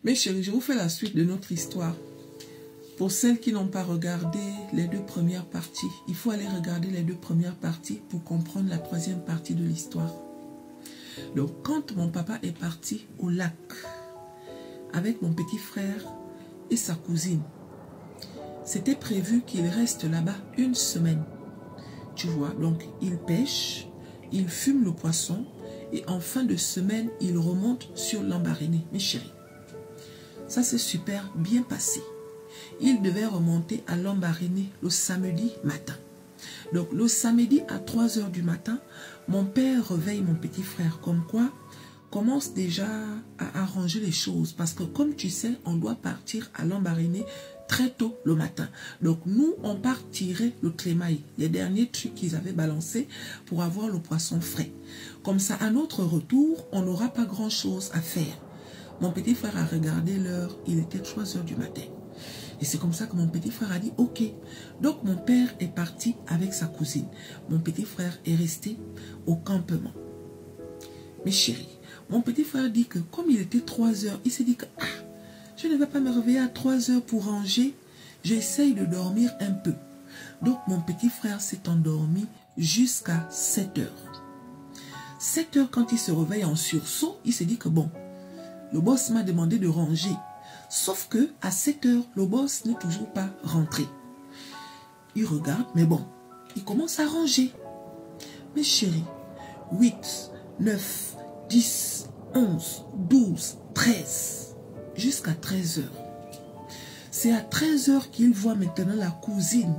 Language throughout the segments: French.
Mes chéris, je vous fais la suite de notre histoire. Pour celles qui n'ont pas regardé les 2 premières parties, il faut aller regarder les 2 premières parties pour comprendre la 3e partie de l'histoire. Donc, quand mon papa est parti au lac avec mon petit frère et sa cousine, c'était prévu qu'il reste là-bas 1 semaine. Tu vois, donc il pêche, il fume le poisson et en fin de semaine, il remonte sur Lambaréné, mes chéris. Ça s'est super bien passé. Il devait remonter à Lambaréné le samedi matin. Donc le samedi à 3 h du matin, mon père réveille mon petit frère. Comme quoi, commence déjà à arranger les choses. Parce que comme tu sais, on doit partir à Lambaréné très tôt le matin. Donc nous, on part tirer le trémaille, les derniers trucs qu'ils avaient balancés pour avoir le poisson frais. Comme ça, à notre retour, on n'aura pas grand-chose à faire. Mon petit frère a regardé l'heure, il était 3 h du matin. Et c'est comme ça que mon petit frère a dit « Ok ». Donc mon père est parti avec sa cousine. Mon petit frère est resté au campement. Mes chéris, mon petit frère dit que comme il était 3 h, il s'est dit que « Ah, je ne vais pas me réveiller à 3 h pour ranger. J'essaye de dormir un peu. » Donc mon petit frère s'est endormi jusqu'à 7 h. 7 h, quand il se réveille en sursaut, il s'est dit que bon, le boss m'a demandé de ranger. Sauf que à 7 h, le boss n'est toujours pas rentré. Il regarde, mais bon, il commence à ranger. Mes chéris, 8, 9, 10, 11, 12, 13, jusqu'à 13 h. C'est à 13 h qu'il voit maintenant la cousine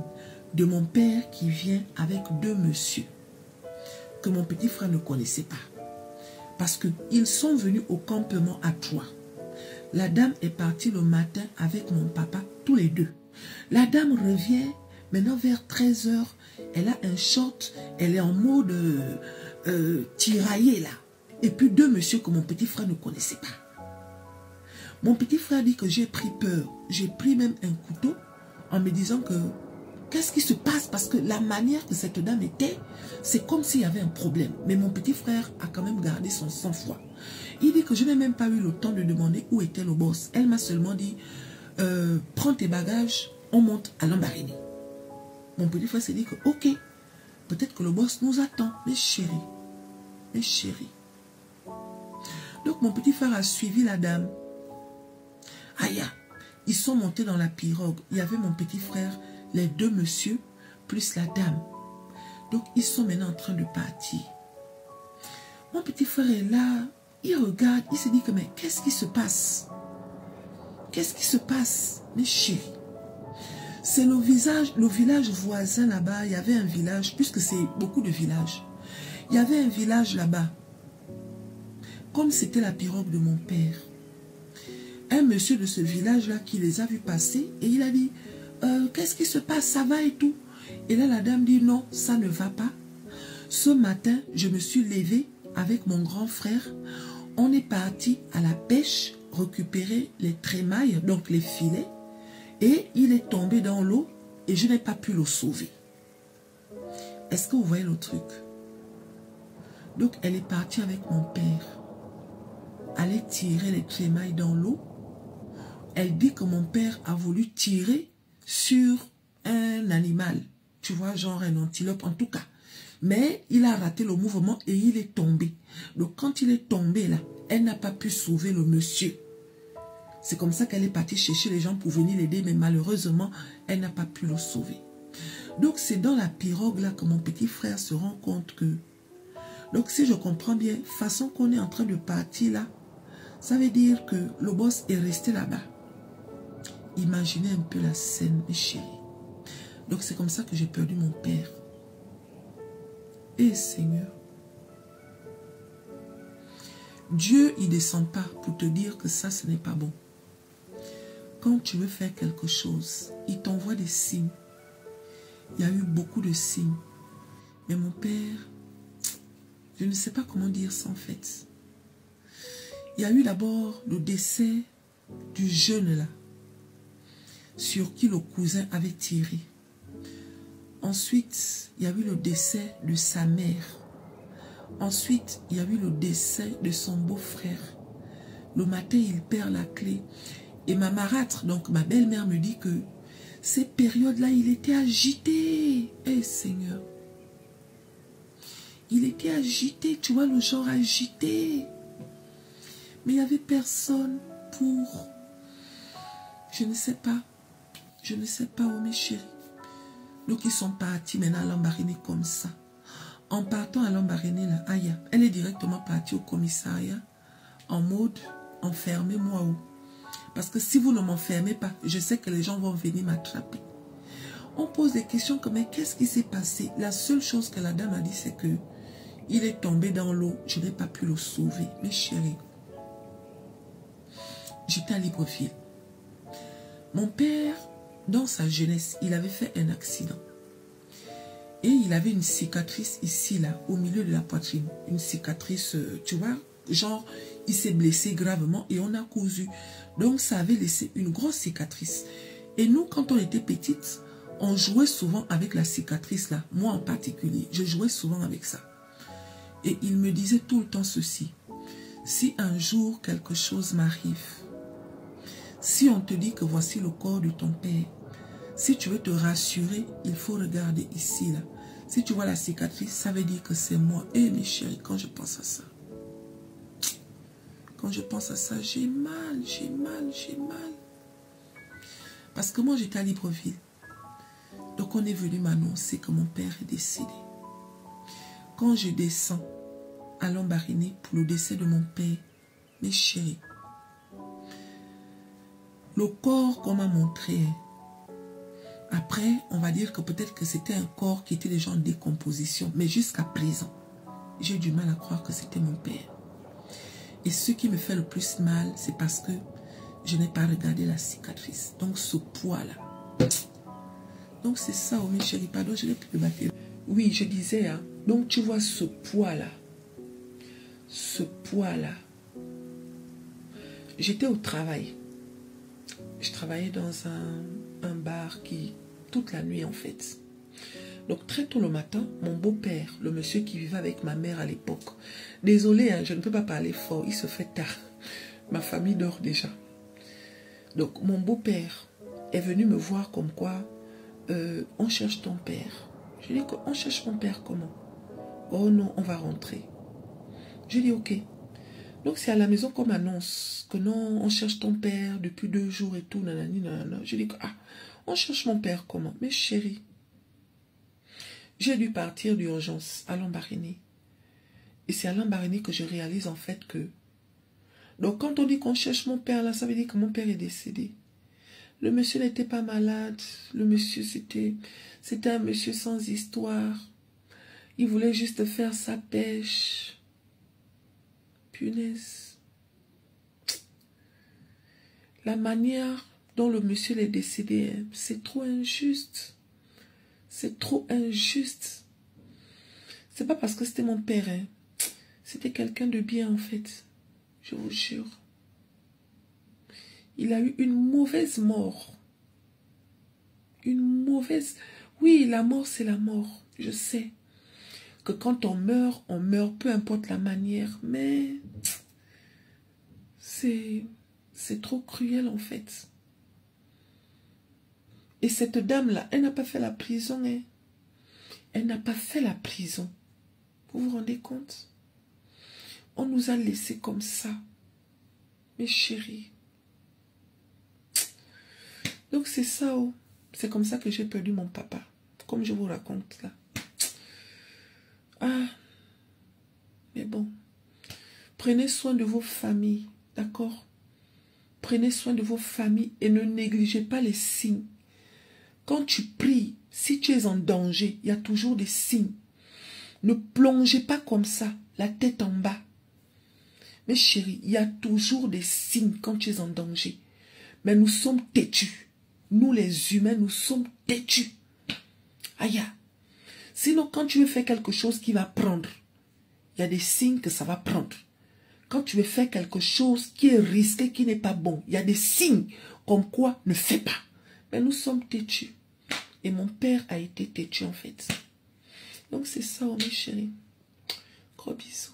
de mon père qui vient avec 2 messieurs que mon petit frère ne connaissait pas. Parce qu'ils sont venus au campement à 3. La dame est partie le matin avec mon papa, tous les 2. La dame revient, maintenant vers 13 h, elle a un short, elle est en mode tiraillé là. Et puis 2 messieurs que mon petit frère ne connaissait pas. Mon petit frère dit que j'ai pris peur. J'ai pris même un couteau en me disant que qu'est-ce qui se passe? Parce que la manière que cette dame était, c'est comme s'il y avait un problème. Mais mon petit frère a quand même gardé son sang-froid. Il dit que je n'ai même pas eu le temps de demander où était le boss. Elle m'a seulement dit, prends tes bagages, on monte à Lambaréné. Mon petit frère s'est dit que, ok, peut-être que le boss nous attend. Mes chéris, mes chéris. Donc mon petit frère a suivi la dame. Aïe, ils sont montés dans la pirogue. Il y avait mon petit frère, les 2 messieurs, plus la dame. Donc ils sont maintenant en train de partir. Mon petit frère est là. Il regarde, il se dit que mais qu'est-ce qui se passe? Qu'est-ce qui se passe, mes chéris? C'est le village voisin là-bas. Il y avait un village, puisque c'est beaucoup de villages. Il y avait un village là-bas. Comme c'était la pirogue de mon père. Un monsieur de ce village-là qui les a vus passer et il a dit qu'est-ce qui se passe? Ça va et tout. Et là la dame dit non, ça ne va pas. Ce matin, je me suis levée avec mon grand frère. On est parti à la pêche, récupérer les trémailles, donc les filets, et il est tombé dans l'eau et je n'ai pas pu le sauver. Est-ce que vous voyez le truc? Donc elle est partie avec mon père, aller tirer les trémailles dans l'eau. Elle dit que mon père a voulu tirer sur un animal, tu vois, genre un antilope en tout cas. Mais il a raté le mouvement et il est tombé. Donc quand il est tombé là, elle n'a pas pu sauver le monsieur. C'est comme ça qu'elle est partie chercher les gens pour venir l'aider, mais malheureusement, elle n'a pas pu le sauver. Donc c'est dans la pirogue là que mon petit frère se rend compte que... Donc si je comprends bien, façon qu'on est en train de partir là, ça veut dire que le boss est resté là-bas. Imaginez un peu la scène, mes chéris. Donc c'est comme ça que j'ai perdu mon père. Et Seigneur, Dieu, il ne descend pas pour te dire que ça, ce n'est pas bon. Quand tu veux faire quelque chose, il t'envoie des signes. Il y a eu beaucoup de signes. Mais mon père, je ne sais pas comment dire ça en fait. Il y a eu d'abord le décès du jeune là, sur qui le cousin avait tiré. Ensuite, il y a eu le décès de sa mère. Ensuite, il y a eu le décès de son beau-frère. Le matin, il perd la clé. Et ma marâtre, donc ma belle-mère me dit que ces périodes-là, il était agité. Eh Seigneur. Il était agité, tu vois, le genre agité. Mais il n'y avait personne pour... Je ne sais pas, oh mes chéris. Donc ils sont partis maintenant à Lambaréné comme ça. En partant à Lambaréné, là, Aya, elle est directement partie au commissariat en mode enfermez-moi où. Parce que si vous ne m'enfermez pas, je sais que les gens vont venir m'attraper. On pose des questions comme mais qu'est-ce qui s'est passé? La seule chose que la dame a dit, c'est que il est tombé dans l'eau. Je n'ai pas pu le sauver. Mes chéris, j'étais à Libreville. Mon père, dans sa jeunesse, il avait fait un accident. Et il avait une cicatrice ici, là, au milieu de la poitrine. Une cicatrice, tu vois, genre, il s'est blessé gravement et on a cousu. Donc, ça avait laissé une grosse cicatrice. Et nous, quand on était petites, on jouait souvent avec la cicatrice, là. Moi, en particulier, je jouais souvent avec ça. Et il me disait tout le temps ceci. Si un jour, quelque chose m'arrive, si on te dit que voici le corps de ton père, si tu veux te rassurer, il faut regarder ici, là. Si tu vois la cicatrice, ça veut dire que c'est moi. Eh mes chéris, quand je pense à ça, j'ai mal. Parce que moi, j'étais à Libreville. Donc, on est venu m'annoncer que mon père est décédé. Quand je descends à Lambaréné pour le décès de mon père, mes chéris, le corps qu'on m'a montré, après, on va dire que peut-être que c'était un corps qui était déjà en décomposition. Mais jusqu'à présent, j'ai du mal à croire que c'était mon père. Et ce qui me fait le plus mal, c'est parce que je n'ai pas regardé la cicatrice. Donc ce poids-là. Donc c'est ça, oh mes chéris, pardon, je n'ai plus de batterie. Oui, je disais, hein, donc tu vois ce poids-là. Ce poids-là. J'étais au travail. Je travaillais dans un bar qui, toute la nuit en fait. Donc très tôt le matin, mon beau-père, le monsieur qui vivait avec ma mère à l'époque, désolé, hein, je ne peux pas parler fort, il se fait tard. Ma famille dort déjà. Donc mon beau-père est venu me voir comme quoi, on cherche ton père. Je lui ai dit, on cherche mon père comment? Oh non, on va rentrer. Je lui ai dit, ok. Donc c'est à la maison qu'on m'annonce que non, on cherche ton père depuis 2 jours et tout, nanani, nanana. Je dis que, ah, on cherche mon père comment? Mais chérie, j'ai dû partir d'urgence à Lambaréné. Et c'est à Lambaréné que je réalise en fait que, donc quand on dit qu'on cherche mon père là, ça veut dire que mon père est décédé. Le monsieur n'était pas malade, le monsieur c'était un monsieur sans histoire. Il voulait juste faire sa pêche. Punaise. La manière dont le monsieur est décédé, hein, c'est trop injuste. C'est trop injuste. C'est pas parce que c'était mon père. Hein. C'était quelqu'un de bien en fait. Je vous jure. Il a eu une mauvaise mort. Une mauvaise... Oui, la mort c'est la mort. Je sais. Que quand on meurt, peu importe la manière. Mais c'est trop cruel en fait. Et cette dame-là, elle n'a pas fait la prison. Hein. Elle n'a pas fait la prison. Vous vous rendez compte? On nous a laissés comme ça. Mes chéris. Donc c'est ça. Oh. C'est comme ça que j'ai perdu mon papa. Comme je vous raconte là. Ah. Mais bon. Prenez soin de vos familles. D'accord? Prenez soin de vos familles et ne négligez pas les signes. Quand tu pries, si tu es en danger, il y a toujours des signes. Ne plongez pas comme ça, la tête en bas. Mais chérie, il y a toujours des signes quand tu es en danger. Mais nous sommes têtus. Nous les humains, nous sommes têtus. Aïe. Sinon, quand tu veux faire quelque chose qui va prendre, il y a des signes que ça va prendre. Quand tu veux faire quelque chose qui est risqué, qui n'est pas bon, il y a des signes comme quoi ne fais pas. Mais nous sommes têtus. Et mon père a été têtu en fait. Donc c'est ça, mes chéris. Gros bisous.